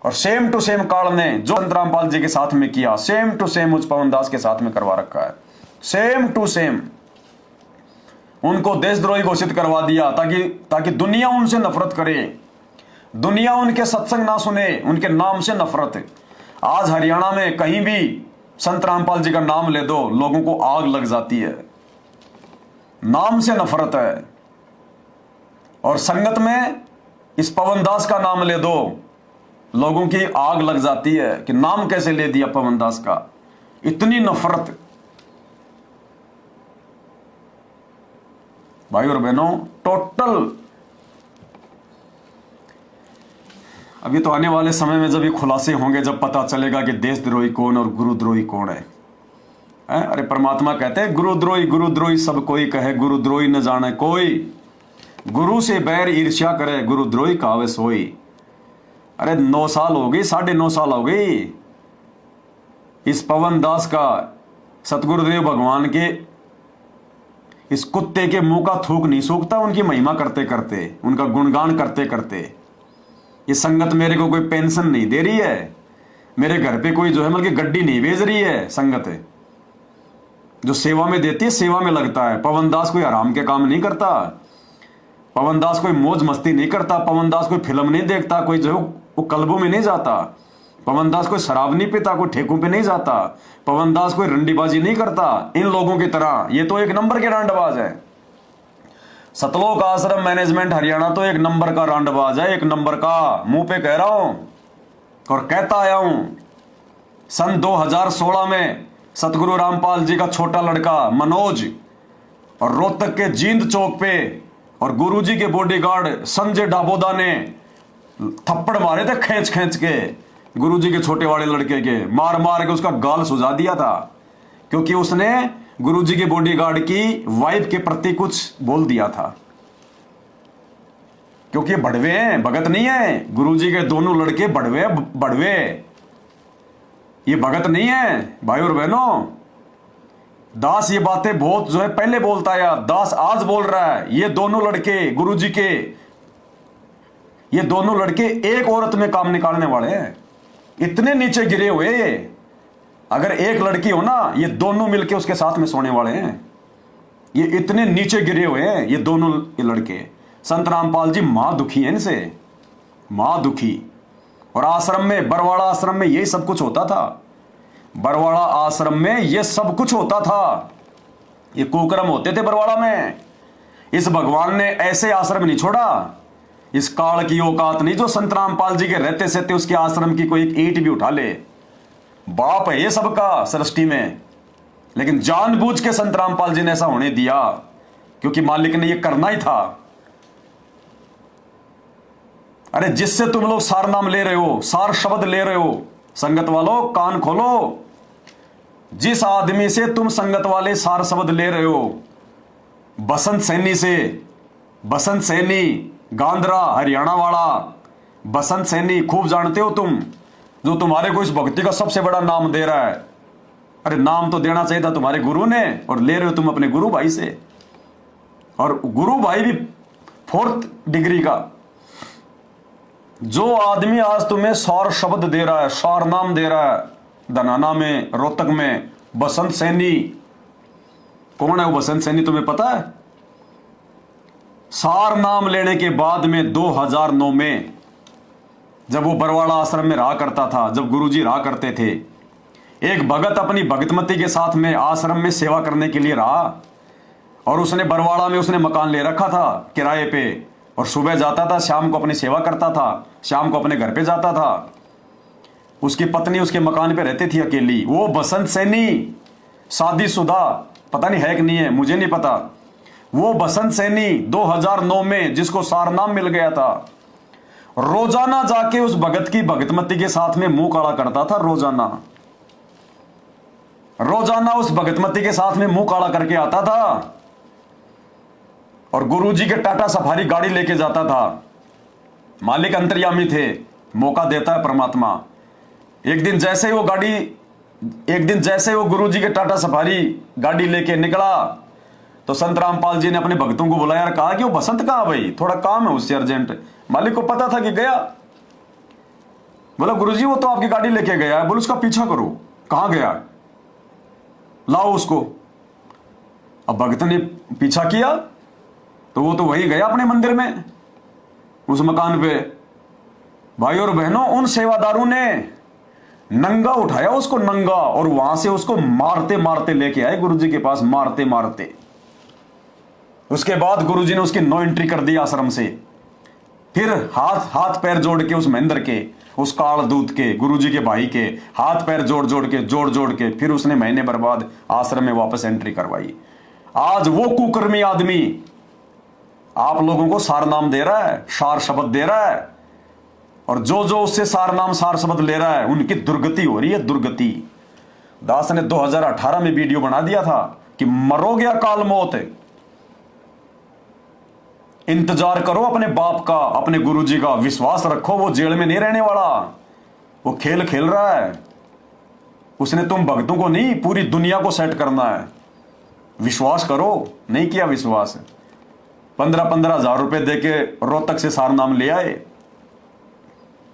और same to same काल ने जो संत रामपाल जी के साथ में किया, सेम टू सेम उस पवनदास के साथ में करवा रखा है। सेम टू सेम उनको देशद्रोही घोषित करवा दिया ताकि दुनिया उनसे नफरत करे, दुनिया उनके सत्संग ना सुने, उनके नाम से नफरत। आज हरियाणा में कहीं भी संत रामपाल जी का नाम ले दो, लोगों को आग लग जाती है, नाम से नफरत है। और संगत में इस पवनदास का नाम ले दो, लोगों की आग लग जाती है कि नाम कैसे ले दिया पवनदास का, इतनी नफरत। भाई और बहनों, टोटल अभी तो आने वाले समय में जब ये खुलासे होंगे, जब पता चलेगा कि देशद्रोही कौन और गुरुद्रोही कौन है। अरे परमात्मा कहते हैं गुरुद्रोही सब कोई कहे, गुरुद्रोही न जाने कोई, गुरु से बैर ईर्ष्या करे, गुरुद्रोही कावे सोई। अरे 9 साल हो गई, 9.5 साल हो गई इस पवनदास का सतगुरुदेव भगवान के इस कुत्ते के मुंह का थूक नहीं सूखता उनकी महिमा करते करते, उनका गुणगान करते करते। ये संगत मेरे को कोई पेंशन नहीं दे रही है, मेरे घर पे कोई जो है मतलब गड्डी नहीं भेज रही है। संगत जो सेवा में देती है, सेवा में लगता है। पवनदास कोई आराम के काम नहीं करता, पवनदास कोई मौज मस्ती नहीं करता, पवनदास कोई फिल्म नहीं देखता, कोई जो वो क्लबों में नहीं जाता, पवनदास कोई शराब नहीं पीता, कोई ठेकों पे नहीं जाता, पवनदास कोई रंडीबाजी नहीं करता इन लोगों की तरह। ये तो एक नंबर के रांडबाज है। सतलोक आश्रम मैनेजमेंट हरियाणा तो एक नंबर का रांडबाज है, एक नंबर का। मुंह पे कह रहा हूं और कहता आया हूं। सन 2016 में सतगुरु रामपाल जी का छोटा लड़का मनोज और रोहतक के जींद चौक पे और गुरुजी के बॉडीगार्ड संजय डाबोदा ने थप्पड़ मारे थे खींच खींच के, गुरुजी के छोटे वाले लड़के के मार मार के उसका गाल सुझा दिया था, क्योंकि उसने गुरुजी के बॉडीगार्ड की वाइफ के प्रति कुछ बोल दिया था। क्योंकि बड़वे हैं, भगत नहीं है। गुरुजी के दोनों लड़के बड़वे, ये भगत नहीं है। भाई और बहनों, दास ये बातें बहुत जो है पहले बोलता है, दास आज बोल रहा है। ये दोनों लड़के गुरुजी के, ये दोनों लड़के एक औरत में काम निकालने वाले हैं। इतने नीचे गिरे हुए, अगर एक लड़की हो ना, ये दोनों मिलके उसके साथ में सोने वाले हैं। ये इतने नीचे गिरे हुए हैं ये दोनों लड़के। संत रामपाल जी मां दुखी हैं इनसे, मां दुखी। और आश्रम में, बरवाड़ा आश्रम में यही सब कुछ होता था। बरवाड़ा आश्रम में ये सब कुछ होता था, ये कुकर्म होते थे बरवाड़ा में। इस भगवान ने ऐसे आश्रम नहीं छोड़ा, इस काल की औकात नहीं जो संत रामपाल जी के रहते सहते उसके आश्रम की कोई एक ईंट भी उठा ले। बाप है ये सबका सृष्टि में, लेकिन जानबूझ के संत रामपाल जी ने ऐसा होने दिया, क्योंकि मालिक ने ये करना ही था। अरे जिससे तुम लोग सार नाम ले रहे हो, सार शब्द ले रहे हो, संगत वालों कान खोलो। जिस आदमी से तुम संगत वाले सार शब्द ले रहे हो, बसंत सैनी से, बसंत सैनी गांधरा हरियाणा वाला बसंत सैनी खूब जानते हो तुम, जो तुम्हारे को इस भक्ति का सबसे बड़ा नाम दे रहा है। अरे नाम तो देना चाहिए था तुम्हारे गुरु ने, और ले रहे हो तुम अपने गुरु भाई से, और गुरु भाई भी 4th डिग्री का। जो आदमी आज तुम्हें सार शब्द दे रहा है, सार नाम दे रहा है, धनाना में, रोहतक में, बसंत सैनी। कौन है वो बसंत सैनी तुम्हें पता है? सार नाम लेने के बाद में 2009 में जब वो बरवाड़ा आश्रम में रहा करता था, जब गुरुजी रहा करते थे, एक भगत अपनी भगतमती के साथ में आश्रम में सेवा करने के लिए रहा, और उसने बरवाड़ा में उसने मकान ले रखा था किराए पे, और सुबह जाता था, शाम को अपनी सेवा करता था, शाम को अपने घर पे जाता था। उसकी पत्नी उसके मकान पे रहती थी अकेली। वो बसंत सैनी शादीशुदा, पता नहीं है कि नहीं है, मुझे नहीं पता। वो बसंत सैनी 2009 में जिसको सार नाम मिल गया था, रोजाना जाके उस भगत की भगतमती के साथ में मुंह काला करता था। रोजाना उस भगतमती के साथ में मुंह काला करके आता था, और गुरुजी के टाटा सफारी गाड़ी लेके जाता था। मालिक अंतर्यामी थे, मौका देता है परमात्मा। एक दिन जैसे वो गुरुजी के टाटा सफारी गाड़ी लेके निकला, तो संत रामपाल जी ने अपने भक्तों को बुलाया और कहा कि वो बसंत कहाँ भाई, थोड़ा काम है उससे अर्जेंट। मालिक को पता था कि गया। बोला गुरुजी वो तो आपकी गाड़ी लेके गया है। बोले उसका पीछा करो। कहां गया? लाओ उसको। अब भगत ने पीछा किया तो वो तो वहीं गया अपने मंदिर में, उस मकान पे। भाई और बहनों, उन सेवादारों ने नंगा उठाया उसको, नंगा, और वहां से उसको मारते मारते लेके आए गुरुजी के पास, मारते मारते। उसके बाद गुरुजी ने उसकी नो एंट्री कर दी आश्रम से। फिर हाथ पैर जोड़ के उस महेंद्र के, उस काल दूत के, गुरुजी के भाई के हाथ पैर जोड़ के फिर उसने महीने भर बाद आश्रम में वापस एंट्री करवाई। आज वो कुकर्मी आदमी आप लोगों को सार नाम दे रहा है, सार शब्द दे रहा है, और जो जो उससे सार नाम सार शब्द ले रहा है उनकी दुर्गति हो रही है, दुर्गति। दास ने 2018 में वीडियो बना दिया था कि मरोगे अकाल मौत, इंतजार करो अपने बाप का, अपने गुरुजी का, विश्वास रखो, वो जेल में नहीं रहने वाला, वो खेल खेल रहा है। उसने तुम भक्तों को नहीं, पूरी दुनिया को सेट करना है। विश्वास करो। नहीं किया विश्वास। 15-15 हजार रुपए देके रोहतक से सार नाम ले आए।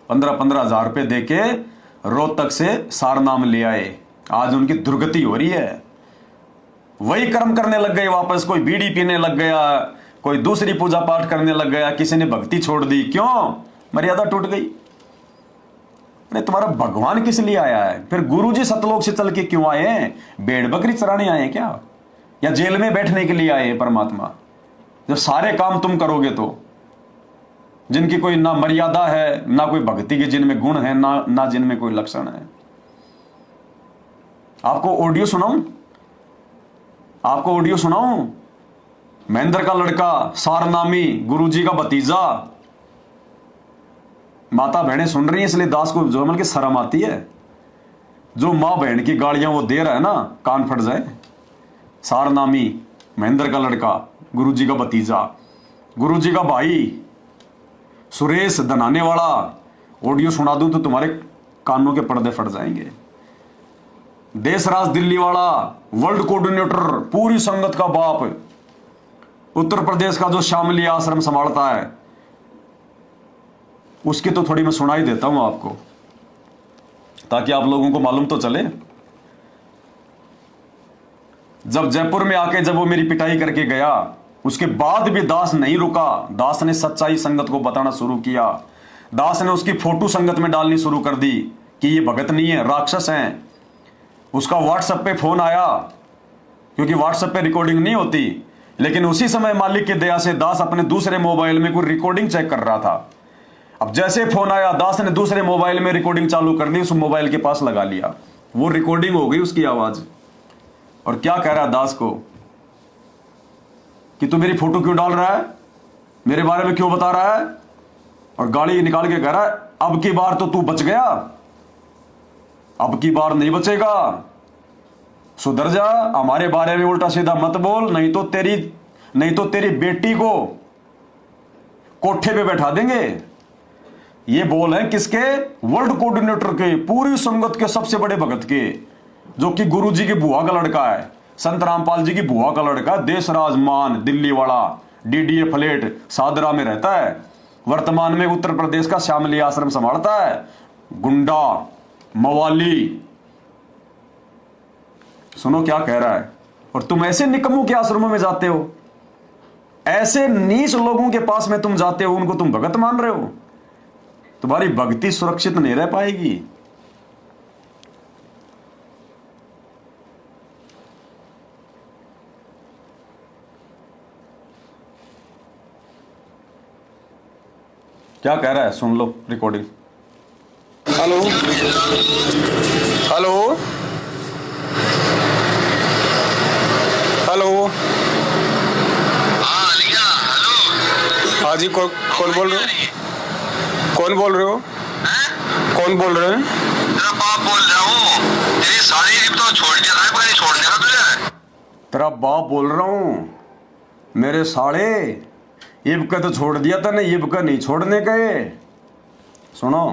15-15 हजार रुपए देके रोहतक से सार नाम ले आए। आज उनकी दुर्गति हो रही है। वही कर्म करने लग गए वापस। कोई बीड़ी पीने लग गया, कोई दूसरी पूजा पाठ करने लग गया, किसी ने भक्ति छोड़ दी। क्यों? मर्यादा टूट गई। अरे तुम्हारा भगवान किस लिए आया है? फिर गुरुजी सतलोक से चल के क्यों आए हैं? भेड़ बकरी चराने आए हैं क्या? या जेल में बैठने के लिए आए हैं परमात्मा? जब सारे काम तुम करोगे तो, जिनकी कोई ना मर्यादा है, ना कोई भक्ति के जिनमें गुण है, ना जिनमें कोई लक्षण है। आपको ऑडियो सुनाऊं? महेंद्र का लड़का, सारनामी, गुरुजी का भतीजा। माता बहनें सुन रही हैं इसलिए दास को जो की शर्म आती है। जो मां बहन की गालियां वो दे रहा है ना, कान फट जाए। सारनामी, महेंद्र का लड़का, गुरुजी का भतीजा, गुरुजी का भाई सुरेश दनाने वाला। ऑडियो सुना दूं तो तुम्हारे कानों के पर्दे फट जाएंगे। देशराज दिल्ली वाला, वर्ल्ड कोऑर्डिनेटर, पूरी संगत का बाप, उत्तर प्रदेश का जो शामली आश्रम संभालता है, उसकी तो थोड़ी मैं सुनाई देता हूं आपको, ताकि आप लोगों को मालूम तो चले। जब जयपुर में आके जब वो मेरी पिटाई करके गया, उसके बाद भी दास नहीं रुका। दास ने सच्चाई संगत को बताना शुरू किया। दास ने उसकी फोटो संगत में डालनी शुरू कर दी कि ये भगत नहीं है, राक्षस हैं। उसका व्हाट्सएप पे फोन आया, क्योंकि व्हाट्सएप पे रिकॉर्डिंग नहीं होती। लेकिन उसी समय मालिक की दया से दास अपने दूसरे मोबाइल में कोई रिकॉर्डिंग चेक कर रहा था। अब जैसे फोन आया, दास ने दूसरे मोबाइल में रिकॉर्डिंग चालू कर दी, उस मोबाइल के पास लगा लिया। वो रिकॉर्डिंग हो गई उसकी आवाज। और क्या कह रहा है दास को कि तू मेरी फोटो क्यों डाल रहा है, मेरे बारे में क्यों बता रहा है? और गाली निकाल के कह रहा है, अब की बार तो तू बच गया, अब की बार नहीं बचेगा, सुधर जा, हमारे बारे में उल्टा सीधा मत बोल, नहीं तो तेरी बेटी को कोठे पे बैठा देंगे। ये बोल है किसके? वर्ल्ड कोऑर्डिनेटर के, पूरी संगत के सबसे बड़े भगत के, जो कि गुरुजी की बुआ का लड़का है, संत रामपाल जी की बुआ का लड़का, देशराज मान, दिल्ली वाला, डीडीए फ्लैट सादरा में रहता है। वर्तमान में उत्तर प्रदेश का श्यामली आश्रम संभालता है। गुंडा, मवाली। सुनो क्या कह रहा है। और तुम ऐसे निकम्मों के आश्रमों में जाते हो, ऐसे नीच लोगों के पास में तुम जाते हो, उनको तुम भगत मान रहे हो। तुम्हारी भक्ति सुरक्षित नहीं रह पाएगी। क्या कह रहा है सुन लो रिकॉर्डिंग। Hello hello hello. हाँ लिया, हेलो। हाँ जी, कौन बोल रहे हो? कौन बोल रहे हो? कौन बोल रहे हैं? तेरा बाप बोल रहा हूँ। तेरी सारी जिप तो छोड़ दिया था, पता नहीं छोड़ दिया था तुझे। तेरा बाप बोल रहा हूँ। मेरे साले इब का तो छोड़ दिया था ना, इब का नहीं छोड़ने गए। सुनो।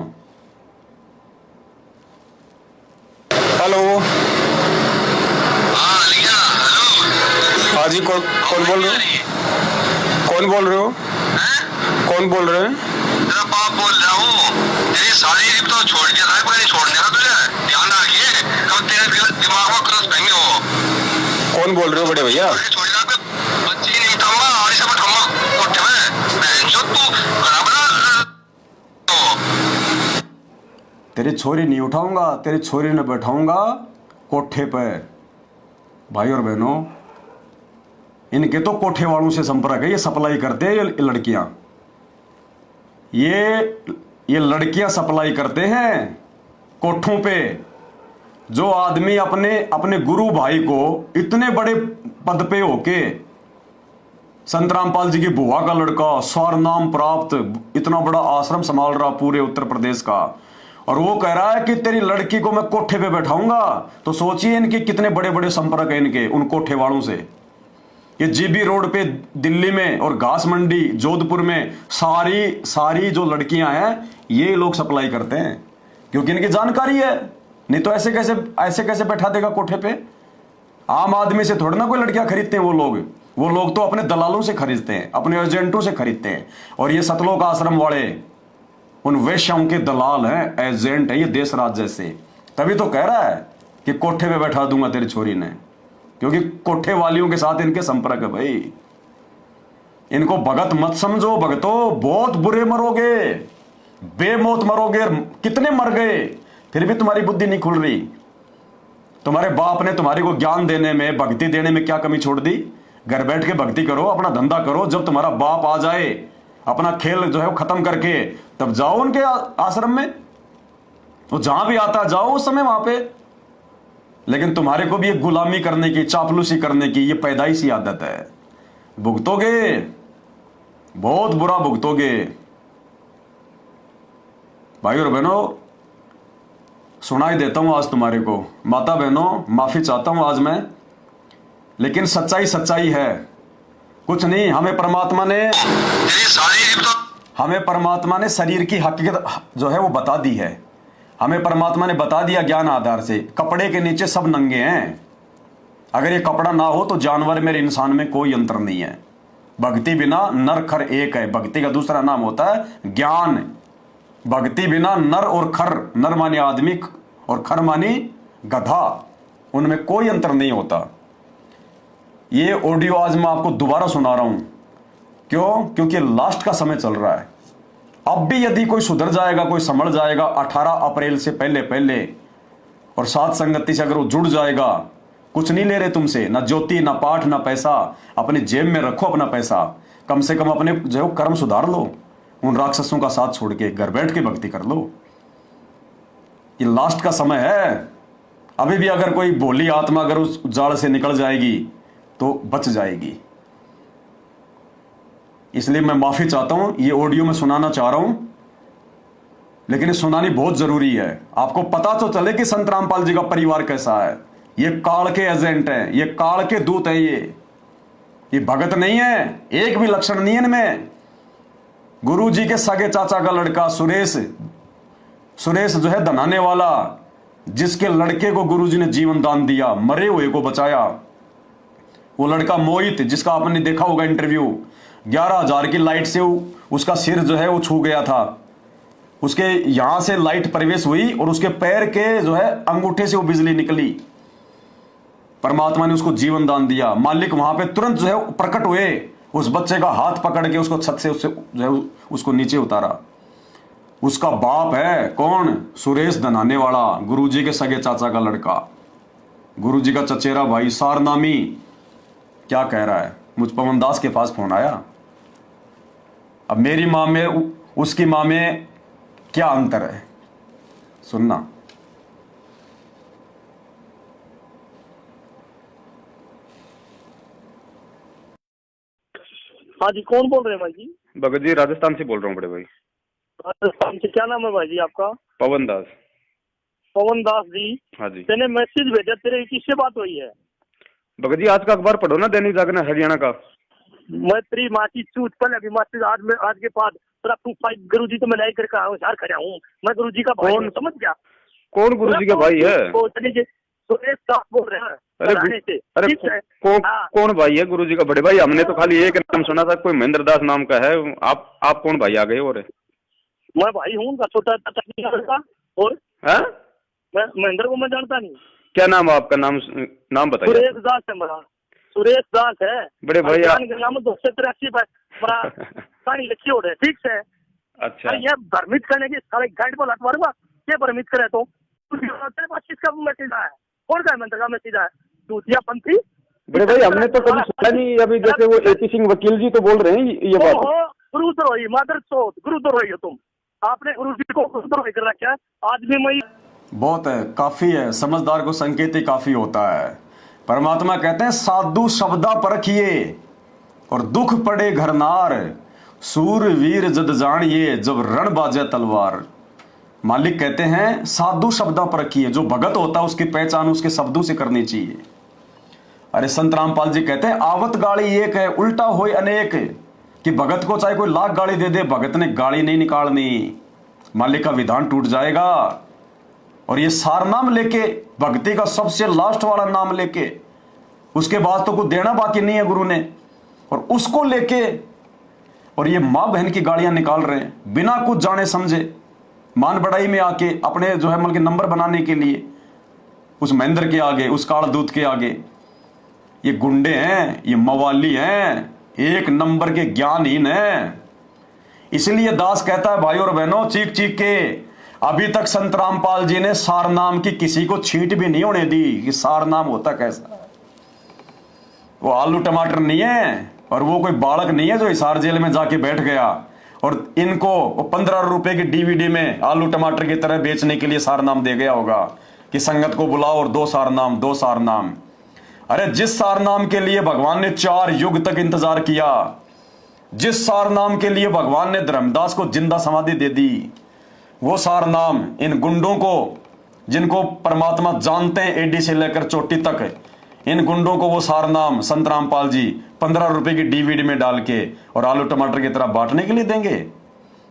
हेलो। हाँ लिया, हेलो। हाँ जी, कौन बोल रहे हो? कौन बोल रहे हो? कौन बोल रहे हैं? तेरा बाप बोल रहा हूँ। तेरी सारी जिद तो छोड़ दिया था, पर नहीं छोड़ने का तुझे, ध्यान रखिए, कब तेरे दिमाग में क्रॉस करेंगे वो। कौन बोल रहे हो बड़े भैया? छोड़ दिया तो बच्ची नहीं उठाऊंगा, और इसे बैठाऊंगा कोठे में, बहन जो तू बराबर तो। तेरी छोरी नहीं उठाऊंगा, तेरी छोरी ने बैठाऊंगा कोठे पे। भाई और बहनों, इनके तो कोठे वालों से संपर्क है, ये सप्लाई करते हैं, ये लड़कियां, ये लड़कियां सप्लाई करते हैं कोठों पे। जो आदमी अपने अपने गुरु भाई को इतने बड़े पद पे होके, संत रामपाल जी की बुआ का लड़का, स्वर्नाम प्राप्त, इतना बड़ा आश्रम संभाल रहा पूरे उत्तर प्रदेश का, और वो कह रहा है कि तेरी लड़की को मैं कोठे पे बैठाऊंगा। तो सोचिए इनके कितने बड़े बड़े संपर्क है इनके उन कोठे वालों से। ये जीबी रोड पे दिल्ली में और घास मंडी जोधपुर में सारी जो लड़कियां हैं ये लोग सप्लाई करते हैं, क्योंकि इनकी जानकारी है। नहीं तो ऐसे कैसे बैठा देगा कोठे पे? आम आदमी से थोड़ा ना कोई लड़कियां खरीदते हैं वो लोग तो अपने दलालों से खरीदते हैं, अपने एजेंटों से खरीदते हैं। और ये सतलोक आश्रम वाले उन वेश्याओं के दलाल हैं, एजेंट है ये देश राज्य से। तभी तो कह रहा है कि कोठे पे बैठा दूंगा तेरी छोरी ने, क्योंकि कोठे वालियों के साथ इनके संपर्क है। भाई इनको भगत मत समझो, भगतों बहुत बुरे मरोगे, बेमौत मरोगे। कितने मर गए फिर भी तुम्हारी बुद्धि नहीं खुल रही। तुम्हारे बाप ने तुम्हारे को ज्ञान देने में, भक्ति देने में क्या कमी छोड़ दी? घर बैठ के भक्ति करो, अपना धंधा करो। जब तुम्हारा बाप आ जाए अपना खेल जो है वो खत्म करके, तब जाओ उनके आश्रम में, वो जहां भी आता जाओ उस समय वहां पे। लेकिन तुम्हारे को भी एक गुलामी करने की, चापलूसी करने की ये पैदाइशी आदत है। भुगतोगे, बहुत बुरा भुगतोगे। भाई और बहनों, सुनाई देता हूं आज तुम्हारे को, माता बहनों माफी चाहता हूं आज मैं, लेकिन सच्चाई है। कुछ नहीं, हमें परमात्मा ने शरीर की हकीकत जो है वो बता दी है। हमें परमात्मा ने बता दिया ज्ञान आधार से, कपड़े के नीचे सब नंगे हैं। अगर ये कपड़ा ना हो तो जानवर में इंसान में कोई अंतर नहीं है। भक्ति बिना नर खर एक है। भक्ति का दूसरा नाम होता है ज्ञान। भक्ति बिना नर और खर, नर माने आदमी और खर मानी गधा, उनमें कोई अंतर नहीं होता। ये ऑडियो आज मैं आपको दोबारा सुना रहा हूं। क्यों? क्योंकि लास्ट का समय चल रहा है। अब भी यदि कोई सुधर जाएगा, कोई संभल जाएगा 18 अप्रैल से पहले और साथ संगति से अगर वो जुड़ जाएगा, कुछ नहीं ले रहे तुमसे, ना ज्योति, ना पाठ, ना पैसा। अपने जेब में रखो अपना पैसा, कम से कम अपने जो कर्म सुधार लो। उन राक्षसों का साथ छोड़ के घर बैठ के भक्ति कर लो। ये लास्ट का समय है। अभी भी अगर कोई भोली आत्मा अगर उस जाल से निकल जाएगी तो बच जाएगी। इसलिए मैं माफी चाहता हूं, ये ऑडियो में सुनाना चाह रहा हूं, लेकिन ये सुनानी बहुत जरूरी है। आपको पता तो चले कि संत रामपाल जी का परिवार कैसा है। ये काल के एजेंट हैं, ये काल के दूत हैं। ये भगत नहीं है, एक भी लक्षण नहीं है इनमें। गुरु जी के सगे चाचा का लड़का सुरेश जो है धनाने वाला, जिसके लड़के को गुरु जी ने जीवन दान दिया, मरे हुए को बचाया। वो लड़का मोहित, जिसका आपने देखा होगा इंटरव्यू, 11,000 की लाइट से उसका सिर जो है वो छू गया था। उसके यहां से लाइट प्रवेश हुई और उसके पैर के जो है अंगूठे से वो बिजली निकली। परमात्मा ने उसको जीवन दान दिया। मालिक वहां पे तुरंत जो है प्रकट हुए, उस बच्चे का हाथ पकड़ के उसको छत से उससे जो है उसको नीचे उतारा। उसका बाप है कौन? सुरेश धनाने वाला, गुरुजी के सगे चाचा का लड़का, गुरुजी का चचेरा भाई सारनामी। क्या कह रहा है? मुझ पवन दास के पास फोन आया। अब मेरी मां में उसकी मां में क्या अंतर है, सुनना। हाँ जी, कौन बोल रहे हैं भाई जी? भगत जी राजस्थान से बोल रहा हूँ बड़े भाई। राजस्थान से? क्या नाम है भाई जी आपका? पवन दास। पवन दास जी। हाँ जी। मैंने मैसेज भेजा, तेरे किससे बात हुई है? भगत जी आज का अखबार पढ़ो ना, दैनिक जागरण हरियाणा का। मैं तेरी माँ की चूत पहले अभी मैसेज आज के बाद तेरा प्रूफ फाइल गुरु जी तो मैं लाई करके आया हूँ, शहर खड़ा हूँ मैं। गुरु जी का भाई हूँ, समझ गया? कौन गुरु जी का भाई है? सुरेश दास बोल रहे हैं। अरे कौन भाई है गुरु जी का? बड़े भाई हमने तो खाली एक नाम सुना था, कोई महेंद्र दास नाम का है। आप कौन भाई आ गए? और मैं भाई हूँ उनका, छोटा चाचा लड़का। और हाँ? मैं महेंद्र को मैं जानता नहीं। क्या नाम है आपका? नाम बताइए। सुरेश दास है मेरा, सुरेश दास है बड़े भाई नाम 283 बड़ा कहानी लिखी हो रहे, ठीक है। अच्छा अरे ये भ्रमित करने की सारे गाइड बोला तुम्हारे पास, ये भ्रमित करे तो किसका मैसेज है? कौन का मंत्र का मैसेज है? दूतिया पंथी। बड़े भाई हमने तो कभी सुना नहीं। अभी जैसे वो AP सिंह वकील जी तो बोल रहे हैं ये बात। गुरुद्रोही मादर चौथ, गुरुद्रोही हो तुम। आपने गुरु जी को गुरुद्रोही कर रखा है। आज भी मैं बहुत है, काफी है, समझदार को संकेत ही काफी होता है। परमात्मा कहते हैं साधु शब्दा परखिए और दुख पड़े घरनार, सूर वीर जद जानिए जब रण बाजे तलवार। मालिक कहते हैं साधु शब्दा परखिए, जो भगत होता है उसकी पहचान उसके शब्दों से करनी चाहिए। अरे संत रामपाल जी कहते हैं आवत गाड़ी एक है उल्टा होए अनेक, कि भगत को चाहे कोई लाख गाड़ी दे दे, भगत ने गाड़ी नहीं निकालनी, मालिक का विधान टूट जाएगा। और ये सार नाम लेके, भक्ति का सबसे लास्ट वाला नाम लेके, उसके बाद तो कुछ देना बाकी नहीं है गुरु ने, और उसको लेके और ये मां बहन की गाड़ियां निकाल रहे हैं बिना कुछ जाने समझे, मान बढ़ाई में आके अपने जो है मतलब नंबर बनाने के लिए, उस महेंद्र के आगे, उस काल दूत के आगे। ये गुंडे हैं, ये मवाली हैं, एक नंबर के ज्ञानहीन हैं। इसलिए दास कहता है भाई और बहनों, चीख चीख के अभी तक संत रामपाल जी ने सार नाम की किसी को छींट भी नहीं होने दी कि सार नाम होता कैसा है। वो आलू टमाटर नहीं है और वो कोई बालक नहीं है जो हिसार जेल में जाके बैठ गया और इनको 15 रुपए की DVD में आलू टमाटर की तरह बेचने के लिए सार नाम दे गया होगा कि संगत को बुलाओ और 2 सार नाम, 2 सार नाम। अरे जिस सार नाम के लिए भगवान ने 4 युग तक इंतजार किया, जिस सार नाम के लिए भगवान ने धर्मदास को जिंदा समाधि दे दी, वो सार नाम इन गुंडों को, जिनको परमात्मा जानते हैं एडी से लेकर चोटी तक, इन गुंडों को वो सार नाम संत रामपाल जी 15 रुपए की DVD में डाल के और आलू टमाटर की तरह बांटने के लिए देंगे।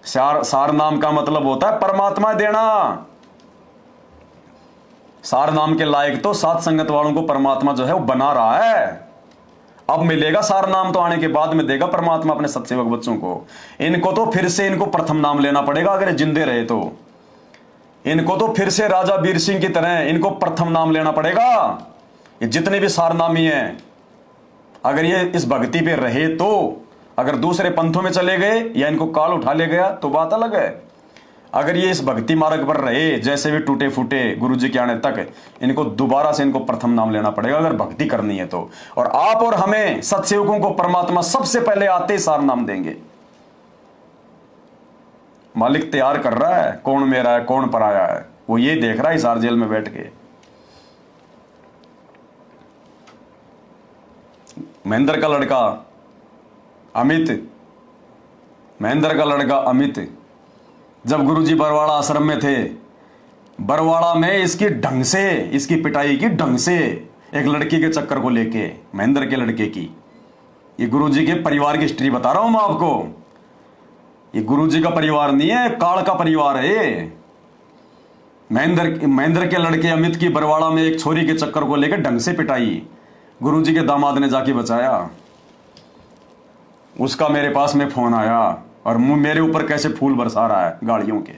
सार नाम का मतलब होता है परमात्मा देना। सार नाम के लायक तो सात संगत वालों को परमात्मा जो है वो बना रहा है। अब मिलेगा सार नाम तो आने के बाद में देगा परमात्मा अपने सत्सेवक बच्चों को। इनको तो फिर से इनको प्रथम नाम लेना पड़ेगा अगर जिंदे रहे तो। इनको तो फिर से राजा वीर सिंह की तरह इनको प्रथम नाम लेना पड़ेगा। ये जितने भी सारनामी हैं, अगर ये इस भक्ति पे रहे तो, अगर दूसरे पंथों में चले गए या इनको काल उठा ले गया तो बात अलग है। अगर ये इस भक्ति मार्ग पर रहे, जैसे भी टूटे फूटे गुरु जी के आने तक, इनको दोबारा से इनको प्रथम नाम लेना पड़ेगा अगर भक्ति करनी है तो। और आप और हमें सत्सेवकों को परमात्मा सबसे पहले आते ही सार नाम देंगे। मालिक तैयार कर रहा है कौन मेरा है कौन पराया है, वो ये देख रहा है हिसार जेल में बैठ के। महेंद्र का लड़का अमित, महेंद्र का लड़का अमित, जब गुरुजी बरवाड़ा आश्रम में थे, बरवाड़ा में इसकी ढंग से, इसकी पिटाई की ढंग से, एक लड़की के चक्कर को लेके, महेंद्र के लड़के की। ये गुरुजी के परिवार की हिस्ट्री बता रहा हूं मैं आपको। ये गुरुजी का परिवार नहीं है, काल का परिवार है ये। महेंद्र के लड़के अमित की बरवाड़ा में एक छोरी के चक्कर को लेकर ढंग से पिटाई, गुरुजी के दामाद ने जाके बचाया। उसका मेरे पास में फोन आया और मेरे ऊपर कैसे फूल बरसा रहा है गाड़ियों के।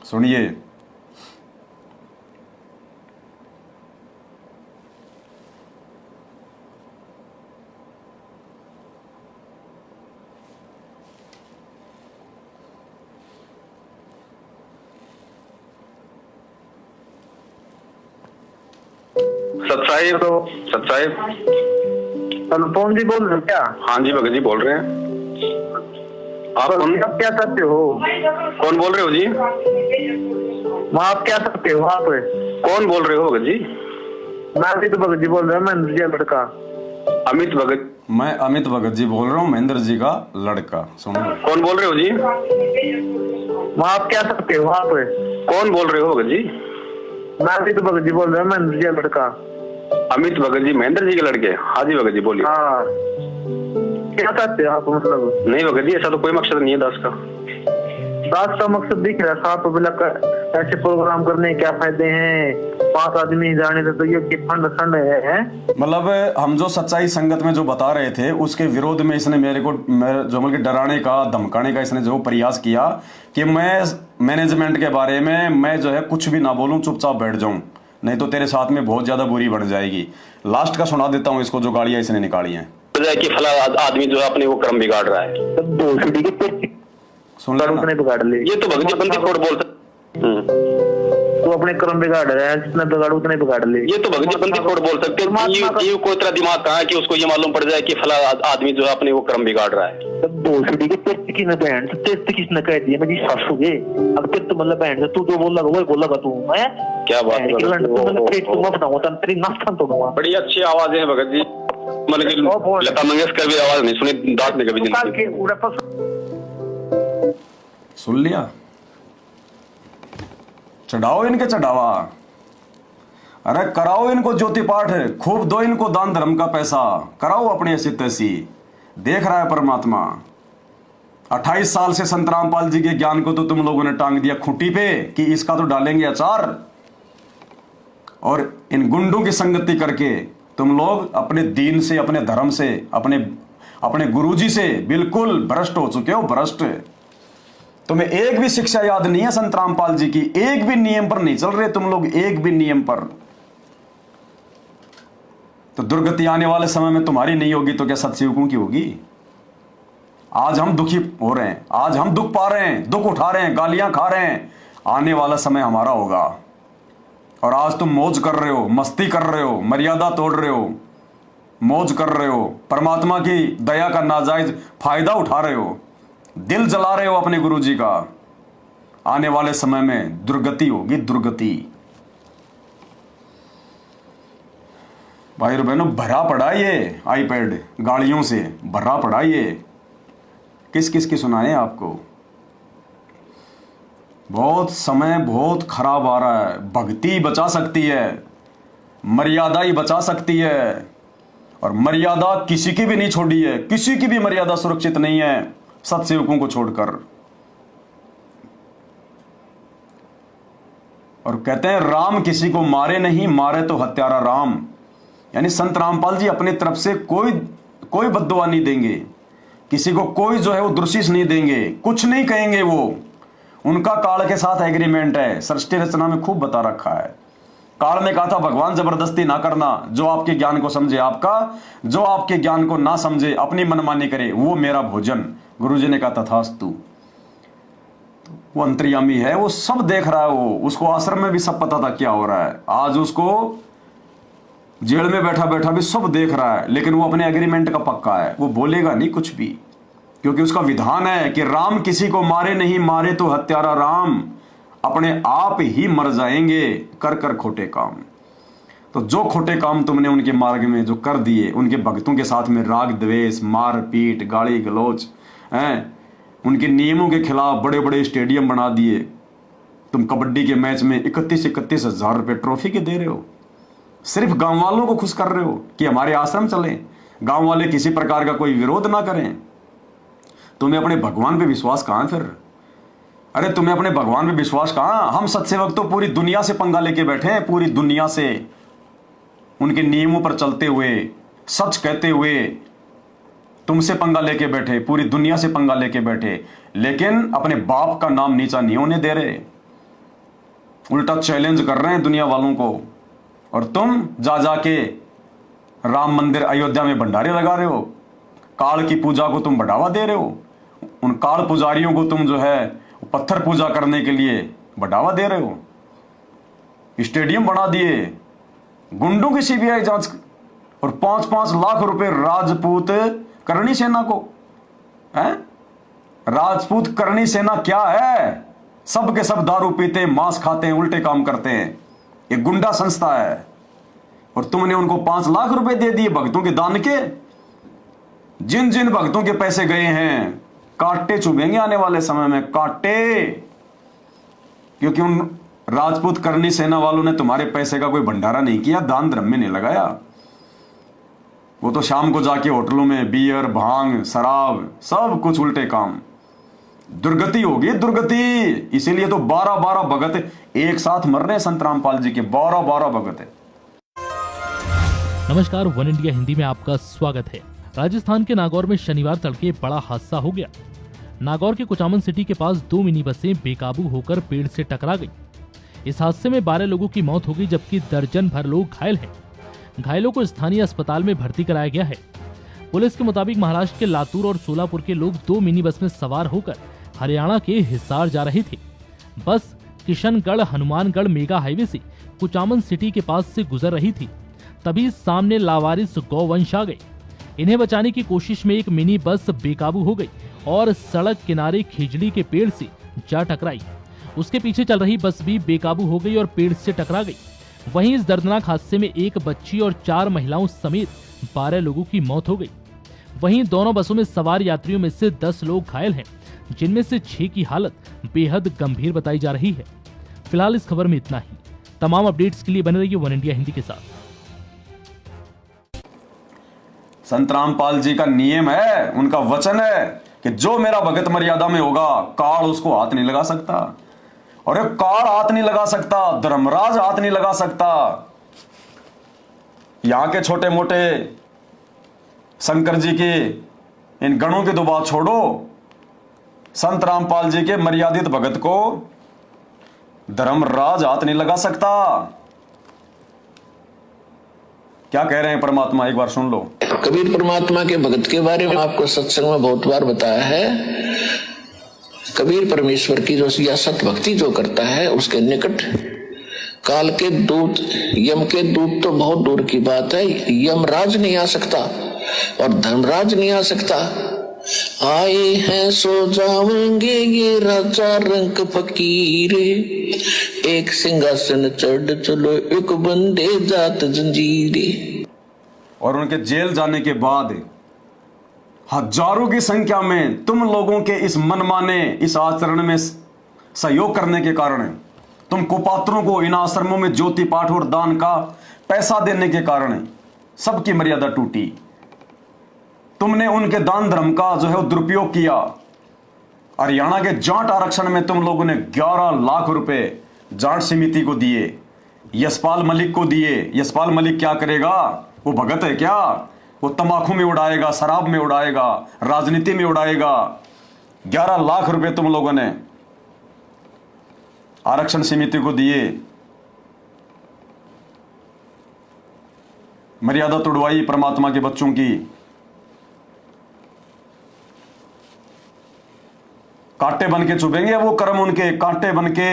सुनिए, सतसाहिब तो सतसाहिब अनुपम जी बोल रहे हो क्या? हाँ जी भगत जी बोल रहे हैं। आप क्या करते हो? कौन बोल रहे हो जी? वहाँ आप क्या करते हो? वहाँ पे कौन बोल रहे हो भगत जी? मैं अमित भगत जी बोल रहा हूँ, महेंद्र जी का लड़का। अमित भगत? मैं अमित भगत जी बोल रहा हूँ, महेंद्र जी का लड़का। सुनो, कौन बोल रहे हो जी? वहाँ आप क्या करते हो? वहाँ पे कौन बोल रहे हो भगत जी? मैं अमित भगत जी बोल रहा हूँ, महेंद्र जी का लड़का। अमित भगत जी महेंद्र जी के लड़के? हाँ जी भगत जी बोलिए। हाँ, क्या करते हो आप? मतलब नहीं भगत जी, ऐसा तो कोई मकसद नहीं है दास का। राज का मकसद दिख रहा है साफ ऐसे प्रोग्राम करने के क्या फायदे हैं, 5 आदमी जाने से तो ये फंड फंड है। मतलब हम जो सच्चाई संगत में जो बता रहे थे उसके विरोध में इसने मेरे को जो मतलब डराने का धमकाने का इसने जो प्रयास किया कि मैं मैनेजमेंट के बारे में मैं जो है कुछ भी ना बोलूं, चुपचाप बैठ जाऊं, नहीं तो तेरे साथ में बहुत ज्यादा बुरी बढ़ जाएगी। लास्ट का सुना देता हूं इसको जो गालियां इसने निकाली हैं कि फला आदमी जो है अपने वो कर्म बिगाड़ रहा है। सुन लो उसने बिगाड़ ली। ये तो भगत बंदी छोड़ बोलता तो अपने कर्म बिगाड़ रहा है, जितना बिगाड़ उतने बिगाड़ ले। ये तो भगत बंदी छोड़ बोल सकते हैं। ये कोई तरह दिमाग कहाँ है कि उसको ये मालूम पड़ जाए कि फला आदमी जो है अपने वो कर्म बिगाड़ रहा है। किसने बहन तेरे किसने कह दिया मेरी सासू के, अब तेरे तो मतलब बहन तू जो बोल रहा वही बोलेगा तू। मैं क्या बात तेरी नाश्ता तोड़ूंगा। बड़ी अच्छी आवाज है भगत जी, मतलब लता मंगेशकर भी आवाज नहीं सुनी दांत ने कभी जिंदगी। सुन लिया, चढ़ाओ इनके चढ़ावा, अरे कराओ इनको ज्योति पाठ, खूब दो इनको दान धर्म का पैसा, कराओ अपनी ऐसी तैसी। देख रहा है परमात्मा। 28 साल से संत रामपाल जी के ज्ञान को तो तुम लोगों ने टांग दिया खूंटी पे कि इसका तो डालेंगे अचार, और इन गुंडों की संगति करके तुम लोग अपने दीन से, अपने धर्म से, अपने गुरुजी से बिल्कुल भ्रष्ट हो चुके हो, भ्रष्ट। तुम्हें एक भी शिक्षा याद नहीं है संत रामपाल जी की, एक भी नियम पर नहीं चल रहे तुम लोग, एक भी नियम पर। तो दुर्गति आने वाले समय में तुम्हारी नहीं होगी तो क्या सत्सेवकों की होगी? आज हम दुखी हो रहे हैं, आज हम दुख पा रहे हैं, दुख उठा रहे हैं, गालियां खा रहे हैं, आने वाला समय हमारा होगा। और आज तुम मौज कर रहे हो, मस्ती कर रहे हो, मर्यादा तोड़ रहे हो, मौज कर रहे हो, परमात्मा की दया का नाजायज फायदा उठा रहे हो, दिल जला रहे हो अपने गुरुजी का। आने वाले समय में दुर्गति होगी, दुर्गति। भाई और बहनों, भरा पड़ा ये आईपैड गाड़ियों से, भरा पड़ा ये। किस किस की सुनाए आपको? बहुत समय बहुत खराब आ रहा है। भक्ति बचा सकती है, मर्यादा ही बचा सकती है, और मर्यादा किसी की भी नहीं छोड़ी है, किसी की भी मर्यादा सुरक्षित नहीं है सत्सेवकों को छोड़कर। और कहते हैं राम किसी को मारे नहीं, मारे तो हत्यारा राम। यानी संत रामपाल जी अपनी तरफ से कोई बद्दुआ नहीं देंगे, किसी को कोई जो है वो दुर्शिष नहीं देंगे, कुछ नहीं कहेंगे वो। उनका काल के साथ एग्रीमेंट है, सृष्टि रचना में खूब बता रखा है। काल ने कहा था भगवान जबरदस्ती ना करना, जो आपके ज्ञान को समझे आपका, जो आपके ज्ञान को ना समझे अपनी मनमानी करे वो मेरा भोजन। गुरुजी ने कहा तथास्तु। वो अंतर्यामी है, वो सब देख रहा है, वो उसको आश्रम में भी सब पता था क्या हो रहा है, आज उसको जेल में बैठा बैठा भी सब देख रहा है, लेकिन वो अपने एग्रीमेंट का पक्का है, वो बोलेगा नहीं कुछ भी, क्योंकि उसका विधान है कि राम किसी को मारे नहीं, मारे तो हत्यारा राम, अपने आप ही मर जाएंगे कर कर खोटे काम। तो जो खोटे काम तुमने उनके मार्ग में जो कर दिए, उनके भक्तों के साथ में राग द्वेष, मार पीट, गाली गलौज हैं, उनके नियमों के खिलाफ बड़े बड़े स्टेडियम बना दिए। तुम कबड्डी के मैच में 31 हजार रुपये ट्रॉफी के दे रहे हो, सिर्फ गांव वालों को खुश कर रहे हो कि हमारे आश्रम चले, गांव वाले किसी प्रकार का कोई विरोध ना करें। तुम्हें अपने भगवान पे विश्वास कहां फिर? अरे तुम्हें अपने भगवान पे विश्वास कहां? हम सत्सेवक तो पूरी दुनिया से पंगा लेके बैठे हैं, पूरी दुनिया से, उनके नियमों पर चलते हुए, सच कहते हुए तुमसे पंगा लेके बैठे, पूरी दुनिया से पंगा लेके बैठे, लेकिन अपने बाप का नाम नीचा नहीं होने दे रहे, उल्टा चैलेंज कर रहे हैं दुनिया वालों को। और तुम जा जाके राम मंदिर अयोध्या में भंडारे लगा रहे हो, काल की पूजा को तुम बढ़ावा दे रहे हो, उन काल पुजारियों को तुम जो है पत्थर पूजा करने के लिए बढ़ावा दे रहे हो, स्टेडियम बना दिए, गुंडों की सीबीआई जांच, और 5-5 लाख रुपए राजपूत करणी सेना को है। राजपूत करणी सेना क्या है? सब के सब दारू पीते, मांस खाते हैं, उल्टे काम करते हैं, ये गुंडा संस्था है। और तुमने उनको 5 लाख रुपए दे दिए भक्तों के दान के। जिन जिन भक्तों के पैसे गए हैं कांटे चुभेंगे आने वाले समय में, कांटे, क्योंकि उन राजपूत करनी सेना वालों ने तुम्हारे पैसे का कोई भंडारा नहीं किया, दान धर्म में नहीं लगाया। वो तो शाम को जाके होटलों में बियर, भांग, शराब, सब कुछ उल्टे काम। दुर्गति होगी, दुर्गति। इसीलिए तो 12-12 भगत एक साथ मर रहे हैं संत रामपाल जी के, 12-12 भगत है। नमस्कार, वन इंडिया हिंदी में आपका स्वागत है। राजस्थान के नागौर में शनिवार तड़के बड़ा हादसा हो गया। नागौर के कुचामन सिटी के पास 2 मिनी बसें बेकाबू होकर पेड़ से टकरा गई। इस हादसे में 12 लोगों की मौत हो गई, जबकि दर्जन भर लोग घायल हैं। घायलों को स्थानीय अस्पताल में भर्ती कराया गया है। पुलिस के मुताबिक महाराष्ट्र के लातूर और सोलापुर के लोग 2 मिनी बस में सवार होकर हरियाणा के हिसार जा रहे थे। बस किशनगढ़ हनुमानगढ़ मेगा हाईवे से कुचामन सिटी के पास से गुजर रही थी। तभी सामने लावारिस गौवंश आ गए। इन्हें बचाने की कोशिश में एक मिनी बस बेकाबू हो गई और सड़क किनारे खिजड़ी के पेड़ से जा टकराई। उसके पीछे चल रही बस भी बेकाबू हो गई और पेड़ से टकरा गई। वहीं इस दर्दनाक हादसे में एक बच्ची और 4 महिलाओं समेत 12 लोगों की मौत हो गई। वहीं दोनों बसों में सवार यात्रियों में से 10 लोग घायल हैं, जिनमें से 6 की हालत बेहद गंभीर बताई जा रही है। फिलहाल इस खबर में इतना ही। तमाम अपडेट्स के लिए बने रहिए वन इंडिया हिंदी के साथ। संत रामपाल जी का नियम है, उनका वचन है कि जो मेरा भगत मर्यादा में होगा, काल उसको हाथ नहीं लगा सकता। और काल हाथ नहीं लगा सकता, धर्मराज हाथ नहीं लगा सकता। यहां के छोटे मोटे शंकर जी के इन गणों की तो बात छोड़ो, संत रामपाल जी के मर्यादित भगत को धर्मराज हाथ नहीं लगा सकता। क्या कह रहे हैं परमात्मा, एक बार सुन लो। कबीर परमात्मा के भगत के बारे में आपको सत्संग में बहुत बार बताया है। कबीर परमेश्वर की जो सत भक्ति जो करता है, उसके निकट काल के दूत, यम के दूत तो बहुत दूर की बात है, यमराज नहीं आ सकता और धर्मराज नहीं आ सकता। आए हैं सो जाएंगे ये राजा रंग फकीरे, एक सिंहासन चढ़ चलो एक बंदे जात जंजीरे। और उनके जेल जाने के बाद हजारों की संख्या में तुम लोगों के इस मनमाने इस आचरण में सहयोग करने के कारण, तुम कुपात्रों को इन आश्रमों में ज्योति पाठ और दान का पैसा देने के कारण सबकी मर्यादा टूटी। तुमने उनके दान धर्म का जो है वो दुरुपयोग किया। हरियाणा के जाट आरक्षण में तुम लोगों ने 11 लाख रुपए जाट समिति को दिए, यशपाल मलिक को दिए। यशपाल मलिक क्या करेगा, वो भगत है क्या? वो तंबाकू में उड़ाएगा, शराब में उड़ाएगा, राजनीति में उड़ाएगा। 11 लाख रुपए तुम लोगों ने आरक्षण समिति को दिए, मर्यादा तोड़वाई परमात्मा के बच्चों की। कांटे बन के चुभेंगे वो कर्म उनके, कांटे बन के।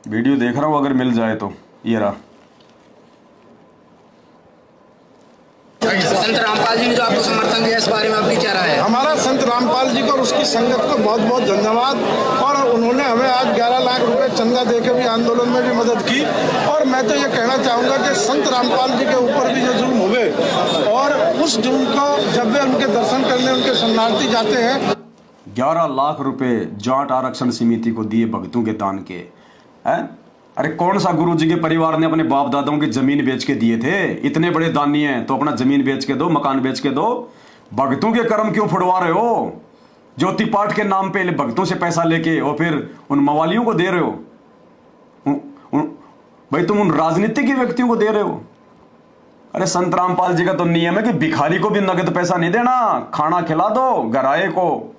वीडियो देख रहा हूं, अगर मिल जाए तो ये रहा। संत रामपाल जी ने जो आपको समर्थन दिया, इस बारे में आपकी क्या राय है? हमारा संत रामपाल जी को और उसकी संगत को बहुत बहुत धन्यवाद। और उन्होंने हमें आज 11 लाख रुपए चंदा देकर भी आंदोलन में भी मदद की। और मैं तो ये कहना चाहूंगा कि संत रामपाल जी के ऊपर भी जो जुल्म हुए, और उस जुल्म को जब वे उनके दर्शन करने उनके शरणार्थी जाते हैं। 11 लाख रुपए जाट आरक्षण समिति को दिए भक्तों के दान के, हैं? अरे कौन सा गुरु जी के परिवार ने अपने बाप दादाओं की जमीन बेच के दिए थे? इतने बड़े दानी हैं तो अपना जमीन बेच के दो, मकान बेच के दो। भक्तों के कर्म क्यों फुड़वा रहे हो? ज्योति पाठ के नाम पे भक्तों से पैसा लेके और फिर उन मवालियों को दे रहे हो। भाई तुम उन राजनीतिक व्यक्तियों को दे रहे हो। अरे संत रामपाल जी का तो नियम है कि भिखारी को भी नगद पैसा नहीं देना, खाना खिला दो गराए को,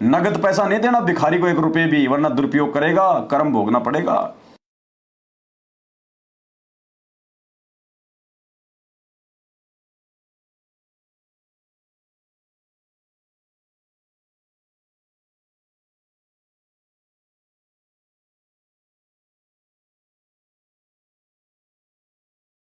नगद पैसा नहीं देना भिखारी को 1 रुपए भी, वरना दुरुपयोग करेगा, कर्म भोगना पड़ेगा।